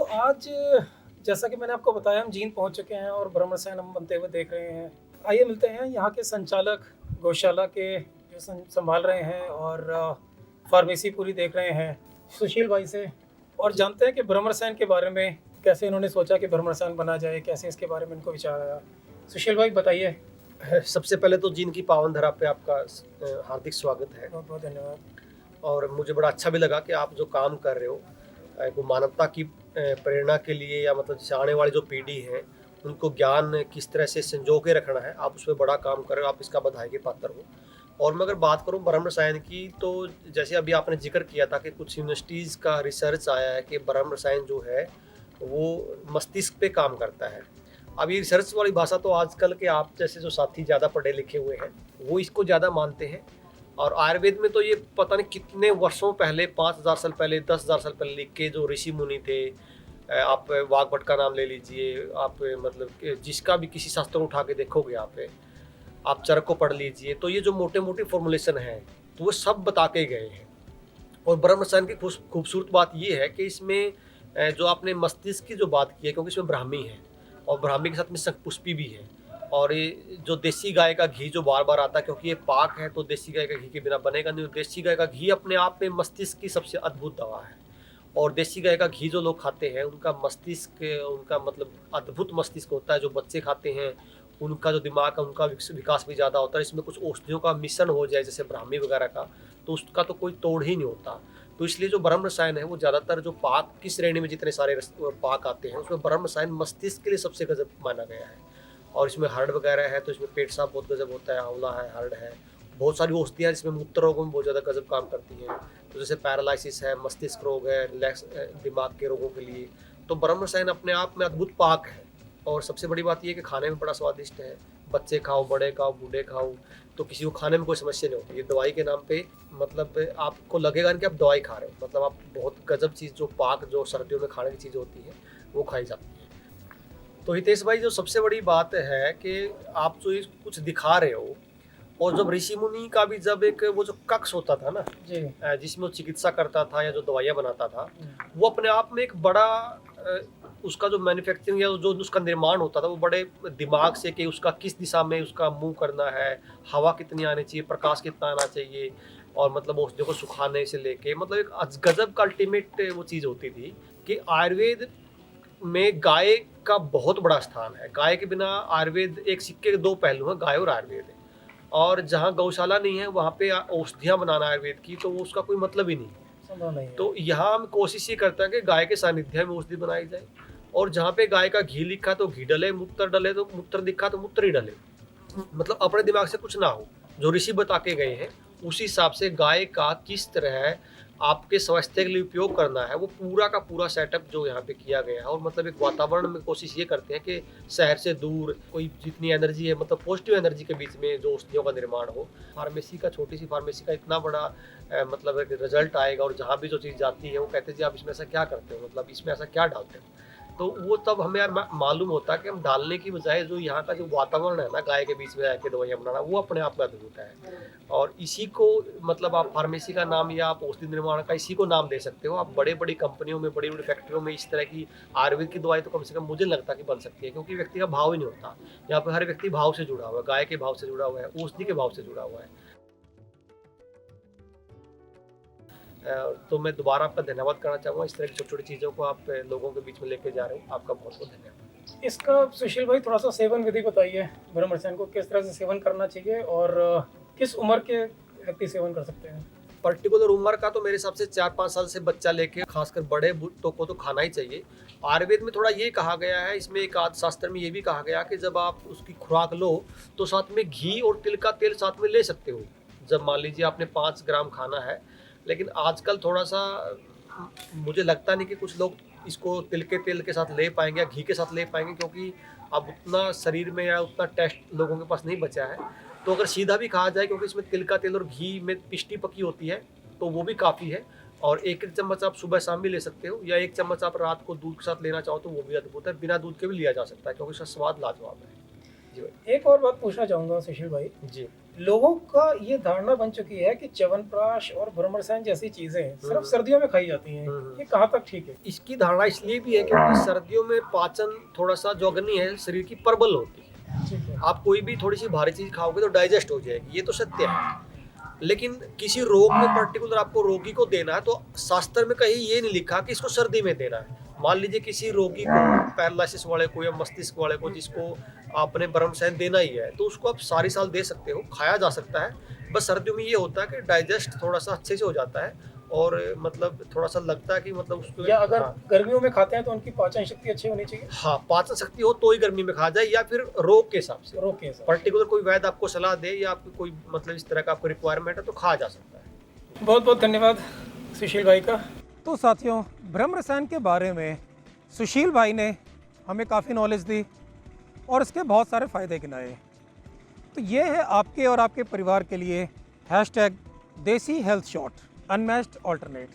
आज जैसा कि मैंने आपको बताया हम जींद पहुंच चुके हैं और ब्रह्म रसायन हम बनते हुए देख रहे हैं। आइए मिलते हैं यहाँ के संचालक गौशाला के जो संभाल रहे हैं और फार्मेसी पूरी देख रहे हैं सुशील भाई से, और जानते हैं कि ब्रह्म रसायन के बारे में कैसे इन्होंने सोचा कि ब्रह्म रसायन बना जाए, कैसे इसके बारे में इनको विचार आया। सुशील भाई बताइए। सबसे पहले तो जींद की पावन धरा पे आपका हार्दिक स्वागत है। बहुत बहुत धन्यवाद। और मुझे बड़ा अच्छा भी लगा कि आप जो काम कर रहे हो एक मानवता की प्रेरणा के लिए, या मतलब जैसे आने वाली जो पीढ़ी है उनको ज्ञान किस तरह से संजो के रखना है, आप उसमें बड़ा काम कर रहे हो, आप इसका बधाई के पात्र हो। और मैं अगर बात करूं ब्रह्म रसायन की, तो जैसे अभी आपने जिक्र किया था कि कुछ यूनिवर्सिटीज़ का रिसर्च आया है कि ब्रह्म रसायन जो है वो मस्तिष्क पे काम करता है। अब ये रिसर्च वाली भाषा तो आजकल के आप जैसे जो साथी ज़्यादा पढ़े लिखे हुए हैं वो इसको ज़्यादा मानते हैं। और आयुर्वेद में तो ये पता नहीं कितने वर्षों पहले, 5000 साल पहले, 10,000 साल पहले लिख के जो ऋषि मुनि थे, आप वाघभट्ट का नाम ले लीजिए, आप मतलब जिसका भी किसी शास्त्र को उठा के देखोगे आप चरक को पढ़ लीजिए, तो ये जो मोटे मोटे फॉर्मुलेशन हैं तो वो सब बता के गए हैं। और ब्रह्म रसायन की खूबसूरत बात ये है कि इसमें जो आपने मस्तिष्क की जो बात की है, क्योंकि इसमें ब्राह्मी है और ब्राह्मी के साथ में शंखपुष्पी भी है, और ये जो देसी गाय का घी जो बार बार आता है, क्योंकि ये पाक है तो देसी गाय का घी के बिना बनेगा नहीं। देसी गाय का घी अपने आप में मस्तिष्क की सबसे अद्भुत दवा है। और देसी गाय का घी जो लोग खाते हैं उनका मस्तिष्क, उनका मतलब अद्भुत मस्तिष्क होता है। जो बच्चे खाते हैं उनका जो दिमाग है उनका विकास भी ज़्यादा होता है। इसमें कुछ औषधियों का मिश्रण हो जाए जैसे ब्राह्मी वगैरह का, तो उसका तो कोई तोड़ ही नहीं होता। तो इसलिए जो ब्रह्म रसायन है वो ज़्यादातर जो पाक की श्रेणी में जितने सारे पाक आते हैं उसमें ब्रह्म रसायन मस्तिष्क के लिए सबसे गजब माना गया है। और इसमें हर्ड वगैरह है तो इसमें पेट साफ बहुत गजब होता है, आंवला है, हर्ड है, बहुत सारी औषधियाँ जिसमें मूत्र रोगों में बहुत ज़्यादा गजब काम करती हैं। तो जैसे पैरालिसिस है, मस्तिष्क रोग है, रिलैक्स दिमाग के रोगों के लिए, तो ब्रह्म रसायन अपने आप में अद्भुत पाक है। और सबसे बड़ी बात यह है कि खाने में बड़ा स्वादिष्ट है। बच्चे खाओ, बड़े खाओ, बूढ़े खाओ, तो किसी को खाने में कोई समस्या नहीं होती। ये दवाई के नाम पे मतलब आपको लगेगा नहीं कि आप दवाई खा रहे हो, मतलब आप बहुत गजब चीज़ जो पाक, जो सर्दियों में खाने की चीज़ होती है वो खाई जाती है। तो हितेश भाई, जो सबसे बड़ी बात है कि आप जो कुछ दिखा रहे हो, और जब ऋषि मुनि का भी जब एक वो जो कक्ष होता था ना जी। जिसमें वो चिकित्सा करता था या जो दवाइयाँ बनाता था, वो अपने आप में एक बड़ा उसका जो मैन्युफैक्चरिंग या जो उसका निर्माण होता था वो बड़े दिमाग से, कि उसका किस दिशा में उसका मुंह करना है, हवा कितनी आनी चाहिए, प्रकाश कितना आना चाहिए, और मतलब औषधियों को सुखाने से लेके मतलब एक गजब का अल्टीमेट वो चीज़ होती थी। कि आयुर्वेद में गाय का बहुत बड़ा स्थान है। गाय के बिना आयुर्वेद, एक सिक्के के दो पहलू हैं, गाय और आयुर्वेद है। और जहाँ गौशाला नहीं है वहाँ पे औषधियाँ बनाना आयुर्वेद की, तो वो उसका कोई मतलब ही नहीं है। संभव नहीं है। तो यहाँ हम कोशिश ये करते हैं कि गाय के सानिध्य में औषधि बनाई जाए, और जहाँ पे गाय का घी लिखा तो घी डले, मूत्र डले तो मूत्र दिखा तो मूत्र ही डले, मतलब अपने दिमाग से कुछ ना हो। जो ऋषि बता के गए हैं उसी हिसाब से गाय का किस तरह आपके स्वास्थ्य के लिए उपयोग करना है, वो पूरा का पूरा सेटअप जो यहाँ पे किया गया है। और मतलब एक वातावरण में कोशिश ये करते हैं कि शहर से दूर कोई जितनी एनर्जी है, मतलब पॉजिटिव एनर्जी के बीच में जो औषधियों का निर्माण हो। फार्मेसी का, छोटी सी फार्मेसी का इतना बड़ा मतलब एक रिजल्ट आएगा, और जहाँ भी जो चीज़ जाती है वो कहते हैं जी आप इसमें ऐसा क्या करते हो, मतलब इसमें ऐसा क्या डालते हो। तो वो तब हमें यार मालूम होता है कि हम डालने की बजाय जो यहाँ का जो वातावरण है ना गाय के बीच में आके दवाइयाँ बनाना, वो अपने आप में अद्भुत है। और इसी को मतलब आप फार्मेसी का नाम या आप औषधि निर्माण का इसी को नाम दे सकते हो। आप बड़े बड़ी कंपनियों में, बड़ी बड़ी फैक्ट्रियों में इस तरह की आयुर्वेद की दवाई तो कम से कम मुझे लगता है कि बन सकती है, क्योंकि व्यक्ति का भाव ही नहीं होता। यहाँ पे हर व्यक्ति भाव से जुड़ा हुआ है, गाय के भाव से जुड़ा हुआ है, औषधि के भाव से जुड़ा हुआ है। तो मैं दोबारा आपका धन्यवाद करना चाहूँगा। इस तरह की छोटी छोटी चीज़ों को आप लोगों के बीच में लेके जा रहे हो, आपका बहुत बहुत धन्यवाद। इसका सुशील भाई थोड़ा सा सेवन विधि बताइए। ब्रह्म रसायन को किस तरह से सेवन करना चाहिए और किस उम्र के व्यक्ति सेवन कर सकते हैं? पर्टिकुलर उम्र का तो मेरे हिसाब से 4-5 साल से बच्चा लेके खासकर बड़े बुजुर्गों को तो खाना ही चाहिए। आयुर्वेद में थोड़ा ये कहा गया है, इसमें एक आध शास्त्र में ये भी कहा गया कि जब आप उसकी खुराक लो तो साथ में घी और तिल का तेल साथ में ले सकते हो। जब मान लीजिए आपने 5 ग्राम खाना है, लेकिन आजकल थोड़ा सा मुझे लगता नहीं कि कुछ लोग इसको तिल के तेल के साथ ले पाएंगे या घी के साथ ले पाएंगे, क्योंकि अब उतना शरीर में या उतना टेस्ट लोगों के पास नहीं बचा है। तो अगर सीधा भी खाया जाए, क्योंकि इसमें तिल का तेल और घी में पिष्टी पकी होती है, तो वो भी काफ़ी है। और एक एक चम्मच आप सुबह शाम भी ले सकते हो, या एक चम्मच आप रात को दूध के साथ लेना चाहो तो वो भी अद्भुत है। बिना दूध के भी लिया जा सकता है, क्योंकि इसका स्वाद लाजवाब है। जी भाई। एक और बात पूछना चाहूँगा सुशील भाई। जी। लोगों का ये धारणा बन चुकी है कि च्यवनप्राश और भ्रमरसैन जैसी चीजें सिर्फ सर्दियों में खाई जाती हैं। ये कहाँ तक ठीक है? इसकी धारणा इसलिए भी है क्योंकि सर्दियों में पाचन थोड़ा सा जो अग्नि है शरीर की प्रबल होती है। ठीक है। आप कोई भी थोड़ी सी भारी चीज खाओगे तो डाइजेस्ट हो जाएगी, ये तो सत्य है। लेकिन किसी रोग में पर्टिकुलर आपको रोगी को देना है तो शास्त्र में कहीं ये नहीं लिखा कि इसको सर्दी में देना है। मान लीजिए किसी रोगी को, पैरालिसिस वाले को या मस्तिष्क वाले को, जिसको आपने भ्रमरसैन देना ही है, तो उसको आप सारी साल दे सकते हो, खाया जा सकता है। बस सर्दियों में ये होता है कि डाइजेस्ट थोड़ा सा अच्छे से हो जाता है और मतलब थोड़ा सा लगता है कि मतलब उसको, या अगर हाँ, गर्मियों में खाते हैं तो उनकी पाचन शक्ति अच्छी होनी चाहिए। हाँ, पाचन शक्ति हो तो ही गर्मी में खा जाए, या फिर रोग के हिसाब से रोग के हिसाब से। पर्टिकुलर कोई वैद्य आपको सलाह दे या आपको कोई मतलब इस तरह का आपको रिक्वायरमेंट है तो खाया जा सकता है। बहुत बहुत धन्यवाद सुशील भाई का। तो साथियों, भ्रमरसैन के बारे में सुशील भाई ने हमें काफ़ी नॉलेज दी और इसके बहुत सारे फ़ायदे गिनाए। तो ये है आपके और आपके परिवार के लिए #देसी हेल्थ शॉट अनमैच्ड ऑल्टरनेट।